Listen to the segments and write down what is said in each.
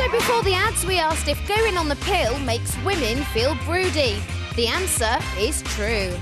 So before the ads, we asked if going on the pill makes women feel broody. The answer is true.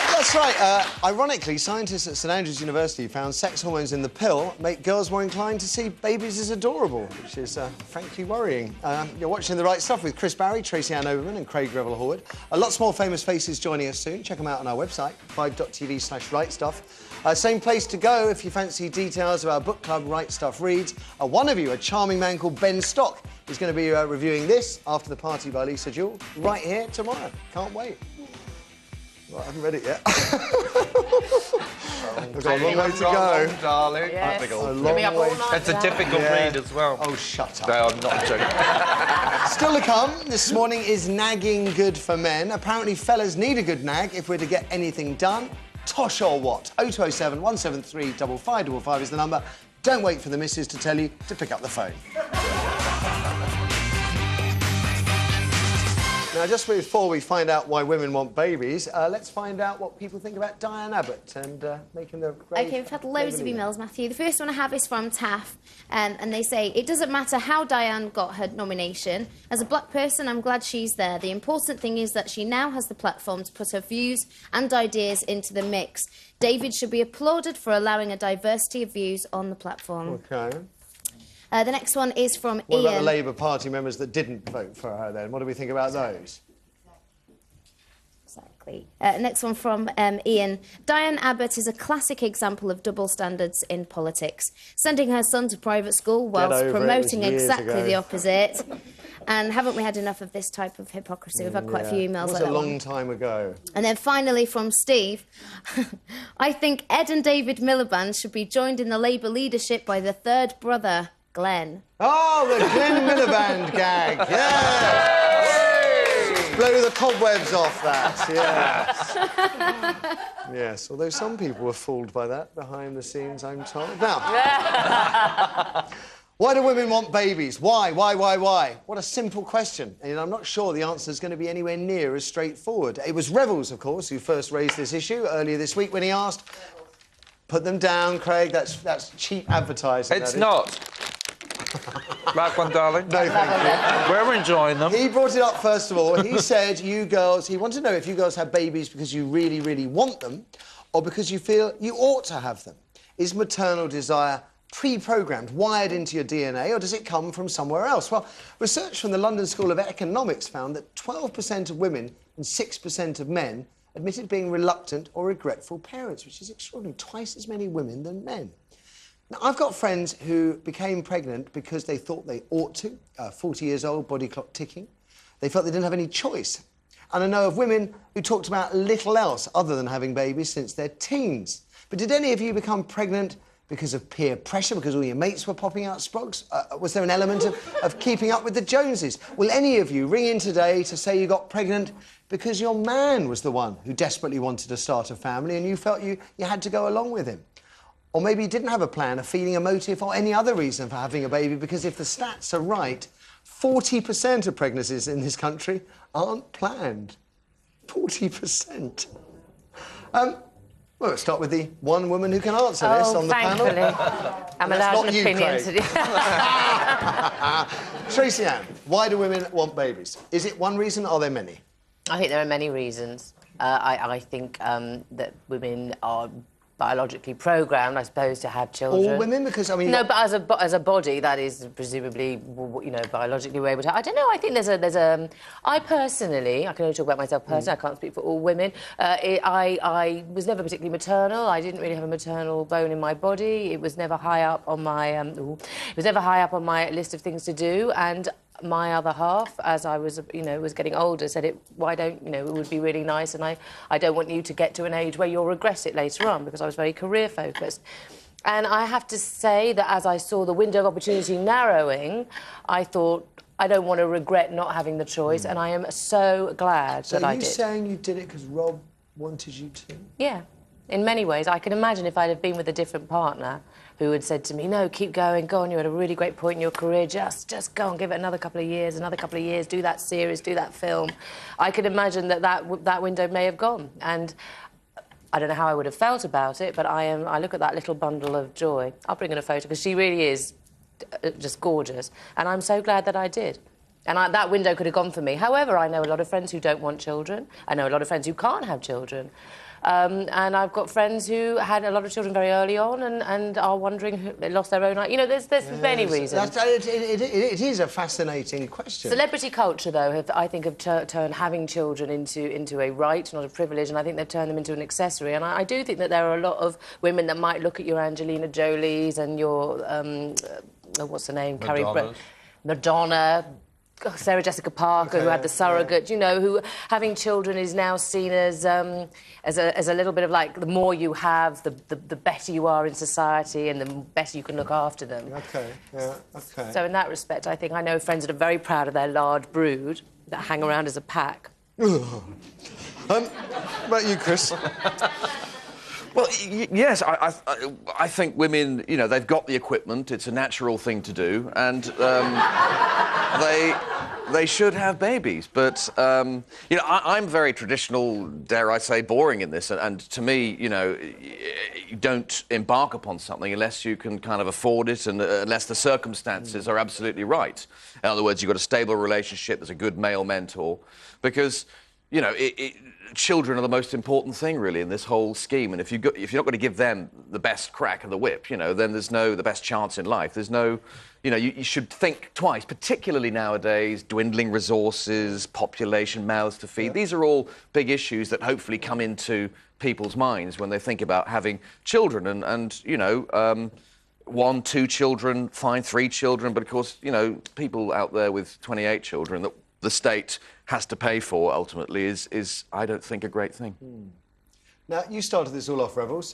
That's right. Ironically, scientists at St Andrews University found sex hormones in the pill make girls more inclined to see babies as adorable, which is frankly worrying. You're watching The Right Stuff with Chris Barrie, Tracy Ann Overman and Craig Greville-Horwood. Lots more famous faces joining us soon. Check them out on our website, 5.tv/rightstuff. Same place to go if you fancy details of our book club, Right Stuff Reads. One of you, a charming man called Ben Stock, is going to be reviewing this, After the Party by Lisa Jewell, right here tomorrow. Can't wait. Right, I haven't read it yet. We've got a long way to go. Darling. Yes. A long way. It's a difficult read as well. Oh, shut up. No, I'm not joking. Still to come, this morning, is nagging good for men? Apparently, fellas need a good nag if we're to get anything done. Tosh or what? 0207 173 5555 is the number. Don't wait for the missus to tell you to pick up the phone. Now, just before we find out why women want babies, let's find out what people think about Diane Abbott and making the grave... OK, we've had loads of emails, Matthew. The first one I have is from Taff, and they say, it doesn't matter how Diane got her nomination. As a black person, I'm glad she's there. The important thing is that she now has the platform to put her views and ideas into the mix. David should be applauded for allowing a diversity of views on the platform. OK. The next one is from What Ian. about the Labour Party members that didn't vote for her, then? What do we think about those? Exactly. Next one from Ian. Diane Abbott is a classic example of double standards in politics, sending her son to private school whilst promoting exactly the opposite. And haven't we had enough of this type of hypocrisy? We've had quite a few emails like that. It was a long time ago. And then finally from Steve, I think Ed and David Miliband should be joined in the Labour leadership by the third brother, Glenn. Oh, the Glenn Miliband gag, yes! Blow the cobwebs off that, yes. Yes, although some people were fooled by that behind the scenes, I'm told. Now, why do women want babies? Why? What a simple question. And I'm not sure the answer is going to be anywhere near as straightforward. It was Revels, of course, who first raised this issue earlier this week when he asked... Put them down, Craig. That's cheap advertising. It's not. Like one, darling? No, thank you. We're enjoying them. He brought it up, first of all. He said you girls... He wanted to know if you girls have babies because you really, really want them or because you feel you ought to have them. Is maternal desire pre-programmed, wired into your DNA, or does it come from somewhere else? Well, research from the London School of Economics found that 12% of women and 6% of men admitted being reluctant or regretful parents, which is extraordinary. Twice as many women than men. Now, I've got friends who became pregnant because they thought they ought to, 40 years old, body clock ticking. They felt they didn't have any choice. And I know of women who talked about little else other than having babies since their teens. But did any of you become pregnant because of peer pressure, because all your mates were popping out sprogs? Was there an element of keeping up with the Joneses? Will any of you ring in today to say you got pregnant because your man was the one who desperately wanted to start a family and you felt you had to go along with him? Or maybe you didn't have a plan, a feeling, a motive, or any other reason for having a baby, because if the stats are right, 40% of pregnancies in this country aren't planned. 40%. Well, let's start with the one woman who can answer this on the panel. I'm allowed an opinion today. Tracy Ann, why do women want babies? Is it one reason, or are there many? I think there are many reasons. I think that women are biologically programmed, I suppose, to have children. All women? Because, I mean... No, but as a body, that is presumably, you know, biologically we're able to... I don't know, I think there's a... I personally, I can only talk about myself personally, I can't speak for all women, I was never particularly maternal. I didn't really have a maternal bone in my body. It was never high up on my... it was never high up on my list of things to do, and... My other half, as I was, you know, was getting older, said, why don't, you know, it would be really nice, and I don't want you to get to an age where you'll regret it later on, because I was very career-focused. And I have to say that as I saw the window of opportunity narrowing, I thought, I don't want to regret not having the choice, and I am so glad that I did. So are you saying you did it because Rob wanted you to? Yeah. In many ways, I can imagine if I'd have been with a different partner who had said to me, no, keep going, go on, you're at a really great point in your career, just go and give it another couple of years, do that series, do that film. I could imagine that window may have gone. And I don't know how I would have felt about it, but I look at that little bundle of joy. I'll bring in a photo, because she really is just gorgeous. And I'm so glad that I did. And that window could have gone for me. However, I know a lot of friends who don't want children. I know a lot of friends who can't have children. And I've got friends who had a lot of children very early on and are wondering who they lost their own... You know, there's many reasons. It is a fascinating question. Celebrity culture, though, I think, have turned having children into a right, not a privilege, and I think they've turned them into an accessory. And I do think that there are a lot of women that might look at your Angelina Jolies and your... what's her name? Madonna... Sarah Jessica Parker, who had the surrogate, you know, who having children is now seen as a little bit of like, the more you have, the better you are in society and the better you can look after them. OK, yeah, OK. So in that respect, I think I know friends that are very proud of their large brood that hang around as a pack. What about you, Chris? Well, yes, I think women, you know, they've got the equipment, it's a natural thing to do, and they should have babies. But, you know, I'm very traditional, dare I say, boring in this, and to me, you know, you don't embark upon something unless you can kind of afford it and unless the circumstances are absolutely right. In other words, you've got a stable relationship, there's a good male mentor, because... You know, children are the most important thing, really, in this whole scheme. And if you're not going to give them the best crack of the whip, you know, then there's the best chance in life. There's no... You know, you should think twice, particularly nowadays, dwindling resources, population, mouths to feed. These are all big issues that hopefully come into people's minds when they think about having children. And you know... 1, 2 children, fine, 3 children. But, of course, you know, people out there with 28 children that the state has to pay for, ultimately, is I don't think, a great thing. Now, you started this all off, Revels.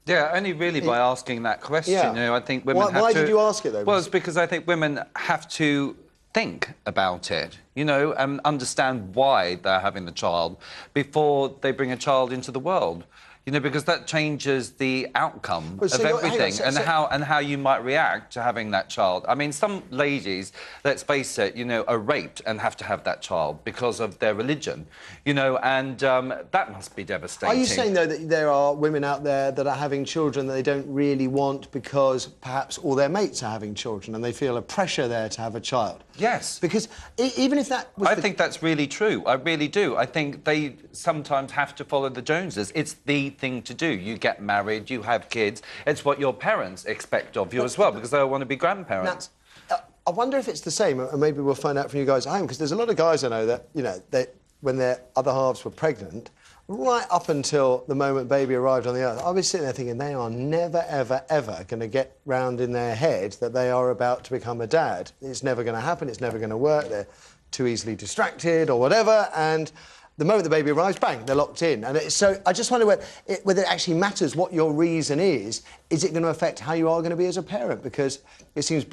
Yeah, only really by asking that question. Yeah. You know, I think women have to... Why did you ask it, though? Well, it's because I think women have to think about it, you know, and understand why they're having the child before they bring a child into the world. You know, because that changes the outcome of everything and how you might react to having that child. I mean, some ladies, let's face it, you know, are raped and have to have that child because of their religion, you know, and that must be devastating. Are you saying, though, that there are women out there that are having children that they don't really want because perhaps all their mates are having children and they feel a pressure there to have a child? Yes. Because even if that was... I think that's really true. I really do. I think they sometimes have to follow the Joneses. It's the thing to do. You get married, you have kids. It's what your parents expect of you as well, because they want to be grandparents. Now, I wonder if it's the same, and maybe we'll find out from you guys at home, because there's a lot of guys I know that, you know, when their other halves were pregnant, right up until the moment baby arrived on the earth, I was sitting there thinking they are never, ever, ever going to get round in their head that they are about to become a dad. It's never going to happen, it's never going to work, they're too easily distracted or whatever, and... The moment the baby arrives, bang, they're locked in. And so I just wonder whether it actually matters what your reason is. Is it going to affect how you are going to be as a parent? Because it seems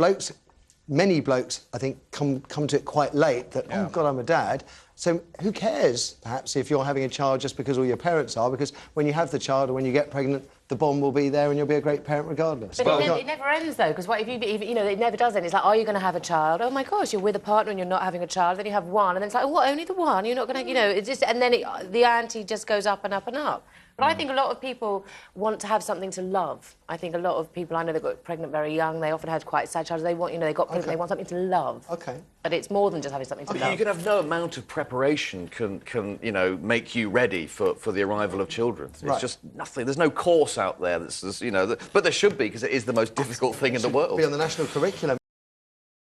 many blokes, I think, come to it quite late that, oh, God, I'm a dad. So who cares, perhaps, if you're having a child just because all your parents are? Because when you have the child or when you get pregnant, the bond will be there and you'll be a great parent regardless. But it never ends, though, because what if you know, it never does end. It's like, are you going to have a child? Oh, my gosh, you're with a partner and you're not having a child. Then you have one, and then it's like, oh, what, only the one? You're not going to, you know, it's just... And then the ante just goes up and up and up. But I think a lot of people want to have something to love. I think a lot of people I know that got pregnant very young, they often had quite sad children. They want, you know, they got pregnant, they want something to love. OK. But it's more than just having something to love. You can have no amount of preparation can you know, make you ready for the arrival of children. It's just nothing. There's no course out there that's you know, but there should be, because it is the most difficult thing in the world. Be on the national curriculum.